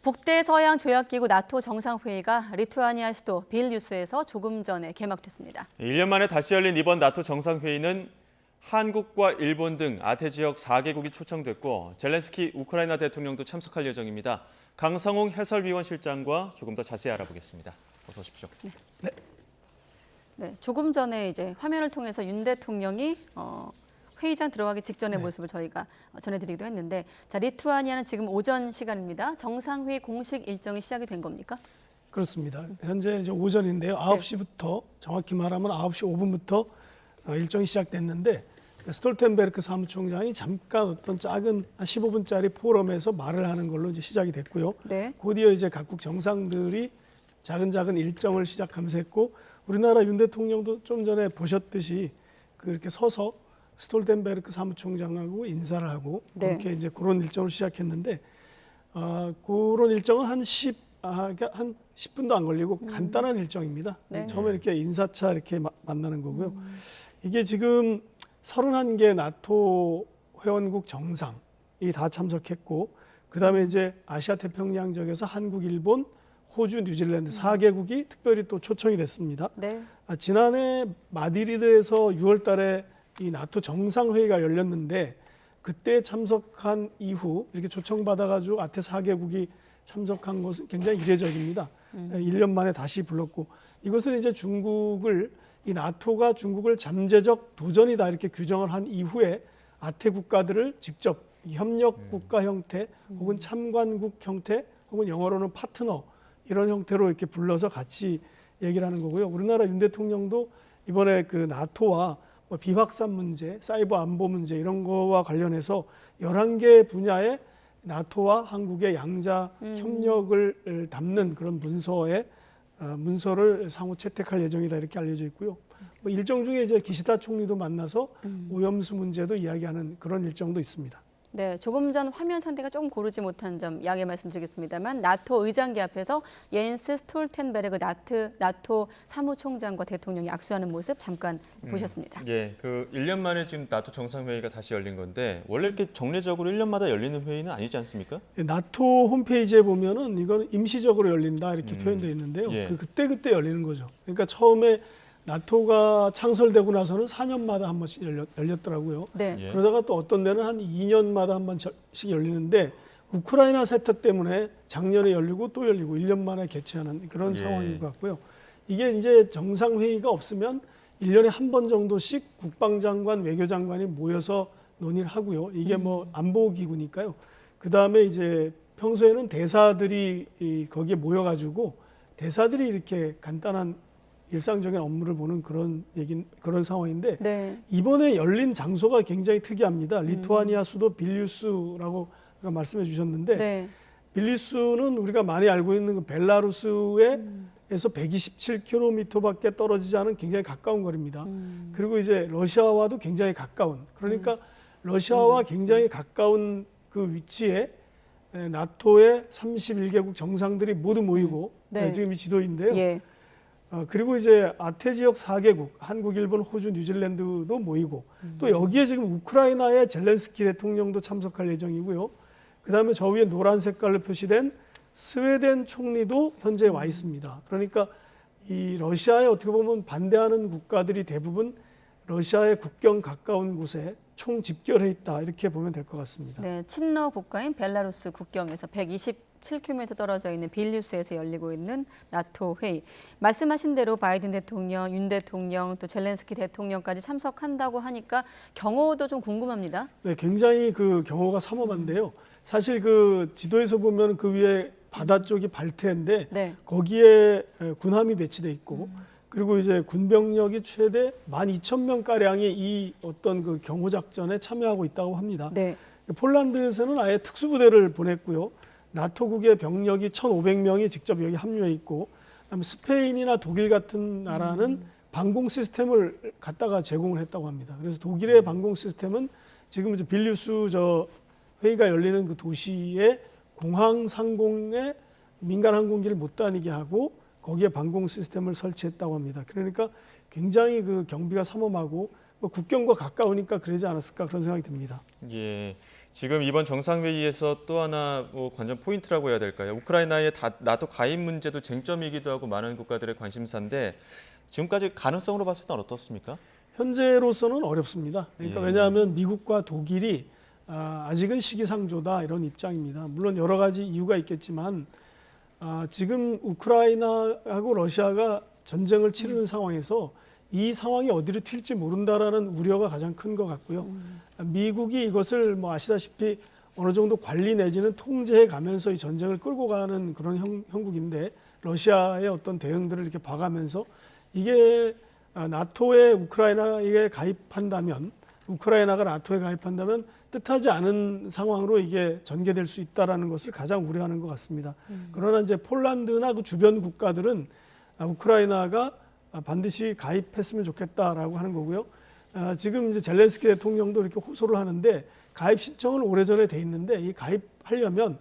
북대서양 조약기구 나토 정상회의가 리투아니아 수도 빌뉴스에서 조금 전에 개막됐습니다. 1년 만에 다시 열린 이번 나토 정상회의는 한국과 일본 등 아태 지역 4개국이 초청됐고 젤렌스키 우크라이나 대통령도 참석할 예정입니다. 강성웅 해설위원 실장과 조금 더 자세히 알아보겠습니다. 어서 오십시오. 네, 조금 전에 이제 화면을 통해서 윤 대통령이 회의장 들어가기 직전의 모습을 저희가 전해드리기도 했는데, 자, 리투아니아는 지금 오전 시간입니다. 정상회의 공식 일정이 시작이 된 겁니까? 그렇습니다. 현재 이제 오전인데요. 9시부터 정확히 말하면 9시 5분부터 일정이 시작됐는데 스톨텐베르크 사무총장이 잠깐 어떤 작은 한 15분짜리 포럼에서 말을 하는 걸로 이제 시작이 됐고요. 네. 곧이어 이제 각국 정상들이 작은 일정을 시작하면서 했고, 우리나라 윤 대통령도 좀 전에 보셨듯이 그렇게 서서 스톨텐베르크 사무총장하고 인사를 하고 그렇게 이제 그런 일정을 시작했는데, 그런 일정은 한 10분도 안 걸리고 간단한 일정입니다. 네. 처음에 이렇게 인사차 이렇게 만나는 거고요. 이게 지금 31개 나토 회원국 정상이 다 참석했고, 그다음에 이제 아시아 태평양 지역에서 한국, 일본, 호주, 뉴질랜드 4개국이 특별히 또 초청이 됐습니다. 네. 지난해 마드리드에서 6월 달에 이 나토 정상회의가 열렸는데, 그때 참석한 이후 이렇게 초청받아가지고 아태 4개국이 참석한 것은 굉장히 이례적입니다. 1년 만에 다시 불렀고, 이것은 이제 이 나토가 중국을 잠재적 도전이다 이렇게 규정을 한 이후에 아태 국가들을 직접 협력 국가 형태 혹은 참관국 형태 혹은 영어로는 파트너 이런 형태로 이렇게 불러서 같이 얘기를 하는 거고요. 우리나라 윤 대통령도 이번에 그 나토와 비확산 문제, 사이버 안보 문제 이런 거와 관련해서 11개 분야의 나토와 한국의 양자 협력을 담는 그런 문서를 상호 채택할 예정이다 이렇게 알려져 있고요. 일정 중에 이제 기시다 총리도 만나서 오염수 문제도 이야기하는 그런 일정도 있습니다. 네, 조금 전 화면 상태가 조금 고르지 못한 점 양해 말씀드리겠습니다만, 나토 의장기 앞에서 옌스 스톨텐베르그 나토 사무총장과 대통령이 악수하는 모습 잠깐 보셨습니다. 예, 그 1년 만에 지금 나토 정상회의가 다시 열린 건데 원래 이렇게 정례적으로 1년마다 열리는 회의는 아니지 않습니까? 나토 홈페이지에 보면은 이건 임시적으로 열린다 이렇게 표현되어 있는데요. 예. 그때 열리는 거죠. 그러니까 처음에 나토가 창설되고 나서는 4년마다 한 번씩 열렸더라고요. 네. 예. 그러다가 또 어떤 데는 한 2년마다 한 번씩 열리는데, 우크라이나 사태 때문에 작년에 열리고 또 열리고 1년 만에 개최하는 그런 상황인 것 같고요. 이게 이제 정상회의가 없으면 1년에 한 번 정도씩 국방장관, 외교장관이 모여서 논의를 하고요. 이게 뭐 안보기구니까요. 그 다음에 이제 평소에는 대사들이 거기에 모여가지고 대사들이 이렇게 간단한 일상적인 업무를 보는 그런 상황인데, 네. 이번에 열린 장소가 굉장히 특이합니다. 리투아니아 수도 빌뉴스라고 말씀해 주셨는데, 네. 빌뉴스는 우리가 많이 알고 있는 그 벨라루스에서 127km밖에 떨어지지 않은 굉장히 가까운 거리입니다. 그리고 이제 러시아와도 굉장히 가까운, 그러니까 러시아와 굉장히 가까운 그 위치에 나토의 31개국 정상들이 모두 모이고 지금 이 지도인데요. 예. 그리고 이제 아태 지역 4개국, 한국, 일본, 호주, 뉴질랜드도 모이고, 또 여기에 지금 우크라이나의 젤렌스키 대통령도 참석할 예정이고요. 그다음에 저 위에 노란 색깔로 표시된 스웨덴 총리도 현재 와 있습니다. 그러니까 이 러시아에 어떻게 보면 반대하는 국가들이 대부분 러시아의 국경 가까운 곳에 총 집결해 있다 이렇게 보면 될 것 같습니다. 네, 친러 국가인 벨라루스 국경에서 127km 떨어져 있는 빌뉴스에서 열리고 있는 나토 회의. 말씀하신 대로 바이든 대통령, 윤 대통령, 또 젤렌스키 대통령까지 참석한다고 하니까 경호도 좀 궁금합니다. 네, 굉장히 그 경호가 삼엄한데요. 사실 그 지도에서 보면 그 위에 바다 쪽이 발트해인데 거기에 군함이 배치돼 있고, 그리고 이제 군병력이 최대 12,000명 가량이 이 어떤 그 경호 작전에 참여하고 있다고 합니다. 네. 폴란드에서는 아예 특수부대를 보냈고요. 나토국의 병력이 1,500명이 직접 여기 합류해 있고, 그다음에 스페인이나 독일 같은 나라는 방공 시스템을 갖다가 제공을 했다고 합니다. 그래서 독일의 방공 시스템은 지금 이제 빌뉴스 회의가 열리는 그 도시의 공항 상공에 민간 항공기를 못 다니게 하고 거기에 방공 시스템을 설치했다고 합니다. 그러니까 굉장히 그 경비가 삼엄하고 국경과 가까우니까 그러지 않았을까 그런 생각이 듭니다. 예, 지금 이번 정상회의에서 또 하나 관전 포인트라고 해야 될까요? 우크라이나의 나토 가입 문제도 쟁점이기도 하고 많은 국가들의 관심사인데 지금까지 가능성으로 봤을 때는 어떻습니까? 현재로서는 어렵습니다. 그러니까 예. 왜냐하면 미국과 독일이 아직은 시기상조다 이런 입장입니다. 물론 여러 가지 이유가 있겠지만 지금 우크라이나하고 러시아가 전쟁을 치르는 상황에서 이 상황이 어디로 튈지 모른다라는 우려가 가장 큰 것 같고요. 미국이 이것을 뭐 아시다시피 어느 정도 관리 내지는 통제해 가면서 이 전쟁을 끌고 가는 그런 형국인데 러시아의 어떤 대응들을 이렇게 봐가면서 이게 나토에 우크라이나에 가입한다면 우크라이나가 나토에 가입한다면 뜻하지 않은 상황으로 이게 전개될 수 있다라는 것을 가장 우려하는 것 같습니다. 그러나 이제 폴란드나 그 주변 국가들은 우크라이나가 반드시 가입했으면 좋겠다라고 하는 거고요. 지금 이제 젤렌스키 대통령도 이렇게 호소를 하는데 가입 신청은 오래전에 돼 있는데 이 가입하려면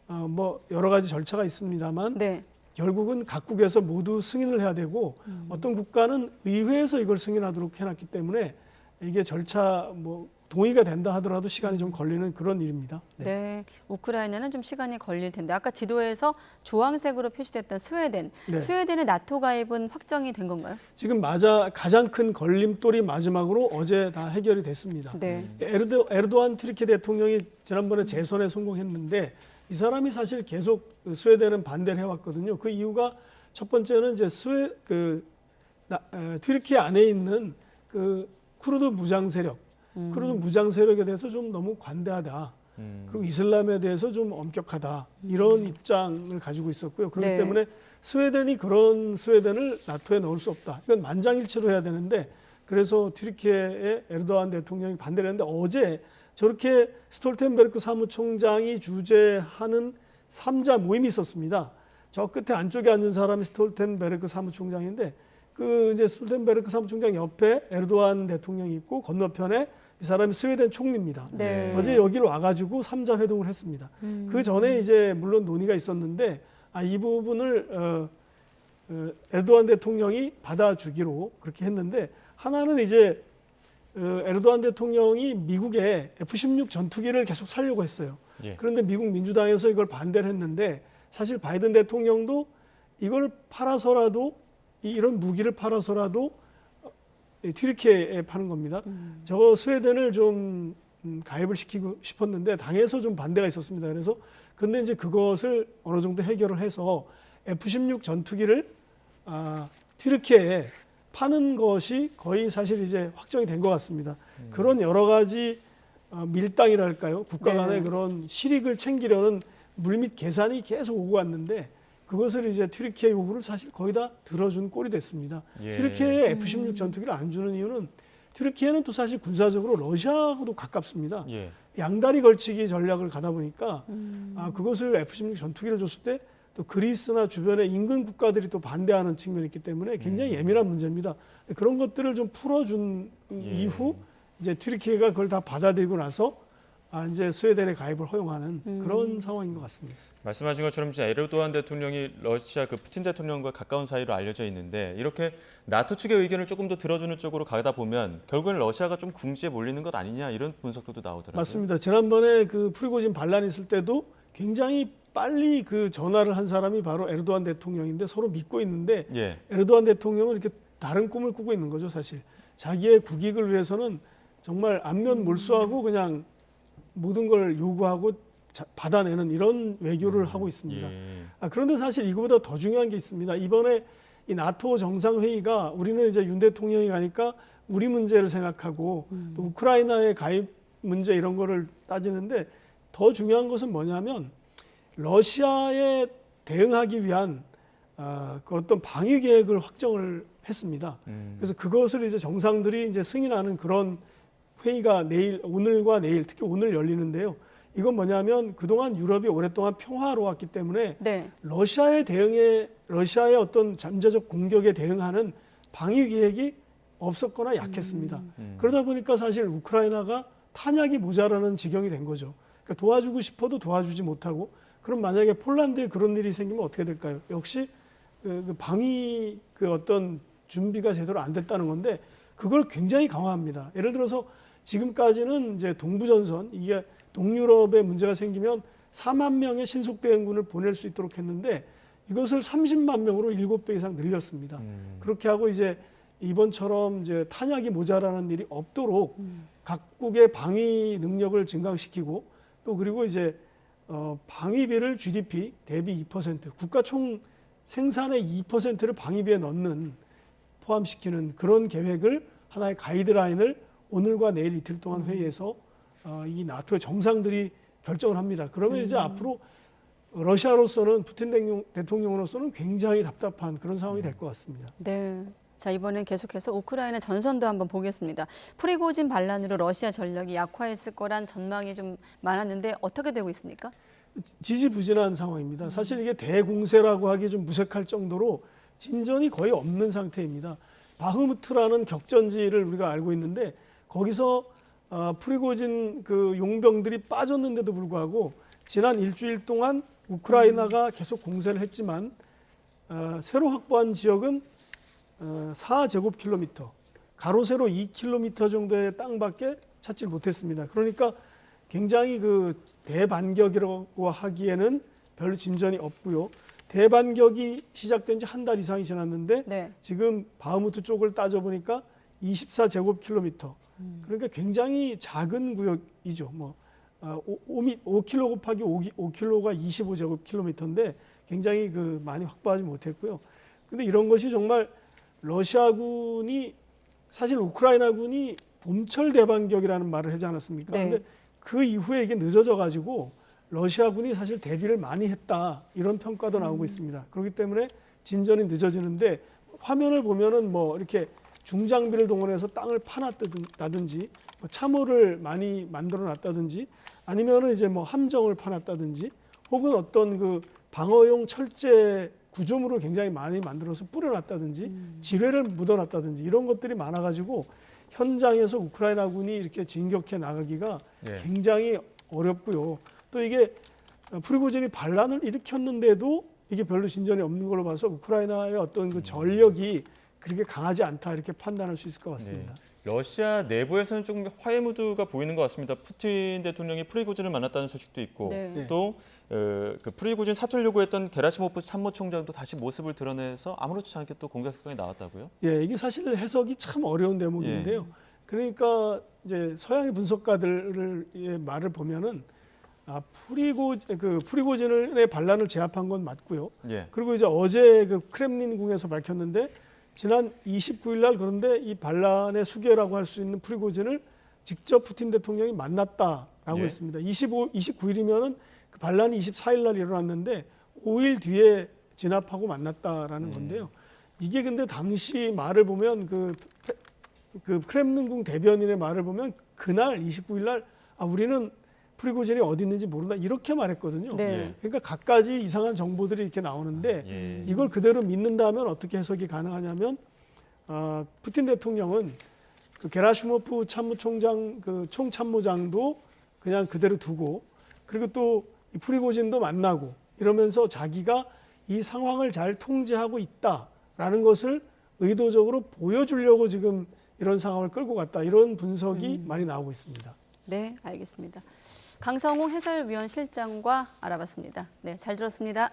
뭐 여러 가지 절차가 있습니다만 네. 결국은 각국에서 모두 승인을 해야 되고 어떤 국가는 의회에서 이걸 승인하도록 해놨기 때문에 이게 절차 뭐 동의가 된다 하더라도 시간이 좀 걸리는 그런 일입니다. 네. 우크라이나는 좀 시간이 걸릴 텐데 아까 지도에서 주황색으로 표시됐던 스웨덴. 네. 스웨덴의 나토 가입은 확정이 된 건가요? 지금 가장 큰 걸림돌이 마지막으로 어제 다 해결이 됐습니다. 네. 에르도안 튀르키 대통령이 지난번에 재선에 성공했는데 이 사람이 사실 계속 스웨덴은 반대를 해왔거든요. 그 이유가 첫 번째는 이제 튀르키 안에 있는 그 쿠르드 무장 세력, 쿠르드 무장 세력에 대해서 좀 너무 관대하다. 그리고 이슬람에 대해서 좀 엄격하다. 이런 입장을 가지고 있었고요. 그렇기 네. 때문에 스웨덴이 그런 스웨덴을 나토에 넣을 수 없다. 이건 만장일치로 해야 되는데 그래서 튀르키예의 에르도안 대통령이 반대를 했는데 어제 저렇게 스톨텐베르크 사무총장이 주재하는 3자 모임이 있었습니다. 저 끝에 안쪽에 앉은 사람이 스톨텐베르크 사무총장인데 그 이제 스톨텐베르크 사무총장 옆에 에르도안 대통령이 있고 건너편에 이 사람이 스웨덴 총리입니다. 네. 어제 여기로 와가지고 3자 회동을 했습니다. 그 전에 이제 물론 논의가 있었는데 이 부분을 에르도안 대통령이 받아주기로 그렇게 했는데 하나는 이제 에르도안 대통령이 미국에 F-16 전투기를 계속 살려고 했어요. 예. 그런데 미국 민주당에서 이걸 반대를 했는데 사실 바이든 대통령도 이걸 팔아서라도 이런 무기를 팔아서라도 튀르키예에 파는 겁니다. 저 스웨덴을 좀 가입을 시키고 싶었는데 당에서 좀 반대가 있었습니다. 그래서 근데 이제 그것을 어느 정도 해결을 해서 F-16 전투기를 튀르키예에 파는 것이 거의 사실 이제 확정이 된 것 같습니다. 그런 여러 가지 밀당이랄까요? 국가 간의 네. 그런 실익을 챙기려는 물밑 계산이 계속 오고 왔는데 그것을 이제 튀르키예 요구를 사실 거의 다 들어준 꼴이 됐습니다. 예. 튀르키예에 F-16 전투기를 안 주는 이유는 튀르키예는 또 사실 군사적으로 러시아하고도 가깝습니다. 예. 양다리 걸치기 전략을 가다 보니까 그것을 F-16 전투기를 줬을 때 또 그리스나 주변의 인근 국가들이 또 반대하는 측면이 있기 때문에 굉장히 예민한 문제입니다. 그런 것들을 좀 풀어준 이후 이제 튀르키예가 그걸 다 받아들이고 나서 이제 스웨덴에 가입을 허용하는 그런 상황인 것 같습니다. 말씀하신 것처럼 이제 에르도안 대통령이 러시아 그 푸틴 대통령과 가까운 사이로 알려져 있는데 이렇게 나토 측의 의견을 조금 더 들어주는 쪽으로 가다 보면 결국엔 러시아가 좀 궁지에 몰리는 것 아니냐 이런 분석도 나오더라고요. 맞습니다. 지난번에 그 프리고진 반란이 있을 때도 굉장히 빨리 그 전화를 한 사람이 바로 에르도안 대통령인데 서로 믿고 있는데 예. 에르도안 대통령은 이렇게 다른 꿈을 꾸고 있는 거죠, 사실. 자기의 국익을 위해서는 정말 안면 몰수하고 그냥 모든 걸 요구하고 받아내는 이런 외교를 하고 있습니다. 예. 그런데 사실 이거보다 더 중요한 게 있습니다. 이번에 이 나토 정상회의가 우리는 이제 윤 대통령이 가니까 우리 문제를 생각하고 또 우크라이나의 가입 문제 이런 거를 따지는데 더 중요한 것은 뭐냐면 러시아에 대응하기 위한 그 어떤 방위 계획을 확정을 했습니다. 그래서 그것을 이제 정상들이 이제 승인하는 그런 회의가 오늘과 내일, 특히 오늘 열리는데요. 이건 뭐냐면 그동안 유럽이 오랫동안 평화로웠기 때문에 네. 러시아의 어떤 잠재적 공격에 대응하는 방위 계획이 없었거나 약했습니다. 그러다 보니까 사실 우크라이나가 탄약이 모자라는 지경이 된 거죠. 그러니까 도와주고 싶어도 도와주지 못하고 그럼 만약에 폴란드에 그런 일이 생기면 어떻게 될까요? 역시 그 방위 그 어떤 준비가 제대로 안 됐다는 건데 그걸 굉장히 강화합니다. 예를 들어서 지금까지는 이제 동부전선 이게 동유럽에 문제가 생기면 4만 명의 신속 대응군을 보낼 수 있도록 했는데 이것을 30만 명으로 7배 이상 늘렸습니다. 그렇게 하고 이제 이번처럼 이제 탄약이 모자라는 일이 없도록 각국의 방위 능력을 증강시키고 또 그리고 이제 방위비를 GDP 대비 2% 국가 총 생산의 2%를 방위비에 넣는 포함시키는 그런 계획을 하나의 가이드라인을 오늘과 내일 이틀 동안 회의에서 이 나토의 정상들이 결정을 합니다. 그러면 이제 앞으로 러시아로서는 푸틴 대통령으로서는 굉장히 답답한 그런 상황이 될 것 같습니다. 네. 자, 이번엔 계속해서 우크라이나 전선도 한번 보겠습니다. 프리고진 반란으로 러시아 전력이 약화했을 거란 전망이 좀 많았는데 어떻게 되고 있습니까? 지지부진한 상황입니다. 사실 이게 대공세라고 하기 좀 무색할 정도로 진전이 거의 없는 상태입니다. 바흐무트라는 격전지를 우리가 알고 있는데 거기서 프리고진 그 용병들이 빠졌는데도 불구하고 지난 일주일 동안 우크라이나가 계속 공세를 했지만 새로 확보한 지역은 4제곱킬로미터, 가로 세로 2km 정도의 땅밖에 찾지 못했습니다. 그러니까 굉장히 그 대반격이라고 하기에는 별 진전이 없고요. 대반격이 시작된 지 한 달 이상이 지났는데 네. 지금 바흐무트 쪽을 따져보니까 24제곱킬로미터. 그러니까 굉장히 작은 구역이죠. 5km 곱하기 5km가 25제곱킬로미터인데 굉장히 그 많이 확보하지 못했고요. 근데 이런 것이 정말 러시아군이 사실 우크라이나군이 봄철 대반격이라는 말을 하지 않았습니까? 네. 근데 그 이후에 이게 늦어져 가지고 러시아군이 사실 대비를 많이 했다 이런 평가도 나오고 있습니다. 그렇기 때문에 진전이 늦어지는데 화면을 보면은 뭐 이렇게 중장비를 동원해서 땅을 파놨다든지 참호를 많이 만들어 놨다든지 아니면은 이제 뭐 함정을 파놨다든지 혹은 어떤 그 방어용 철제 구조물을 굉장히 많이 만들어서 뿌려놨다든지 지뢰를 묻어놨다든지 이런 것들이 많아가지고 현장에서 우크라이나군이 이렇게 진격해 나가기가 굉장히 어렵고요. 또 이게 프리고진이 반란을 일으켰는데도 이게 별로 진전이 없는 걸로 봐서 우크라이나의 어떤 그 전력이 그렇게 강하지 않다 이렇게 판단할 수 있을 것 같습니다. 네. 러시아 내부에서는 조금 화해 무드가 보이는 것 같습니다. 푸틴 대통령이 프리고진을 만났다는 소식도 있고 네. 또 그 프리고진 사퇴를 요구했던 게라시모프 참모총장도 다시 모습을 드러내서 아무렇지 않게 또 공개석상에 나왔다고요? 예, 이게 사실 해석이 참 어려운 대목인데요. 그러니까 이제 서양의 분석가들의 말을 보면은 프리고진의 반란을 제압한 건 맞고요. 그리고 이제 어제 그 크렘린궁에서 밝혔는데 지난 29일 날 그런데 이 반란의 수괴라고 할 수 있는 프리고진을 직접 푸틴 대통령이 만났다라고 했습니다. 29일이면은 그 반란이 24일 날 일어났는데 5일 뒤에 진압하고 만났다라는 건데요. 이게 근데 당시 말을 보면 그 크렘린궁 대변인의 말을 보면 그날 29일 날 우리는 프리고진이 어디 있는지 모른다 이렇게 말했거든요. 네. 그러니까 갖가지 이상한 정보들이 이렇게 나오는데 이걸 그대로 믿는다면 어떻게 해석이 가능하냐면 푸틴 대통령은 그 게라시모프 참모총장 그 총참모장도 그냥 그대로 두고 그리고 또 이 프리고진도 만나고 이러면서 자기가 이 상황을 잘 통제하고 있다라는 것을 의도적으로 보여주려고 지금 이런 상황을 끌고 갔다 이런 분석이 많이 나오고 있습니다. 네, 알겠습니다. 강성호 해설위원 실장과 알아봤습니다. 네, 잘 들었습니다.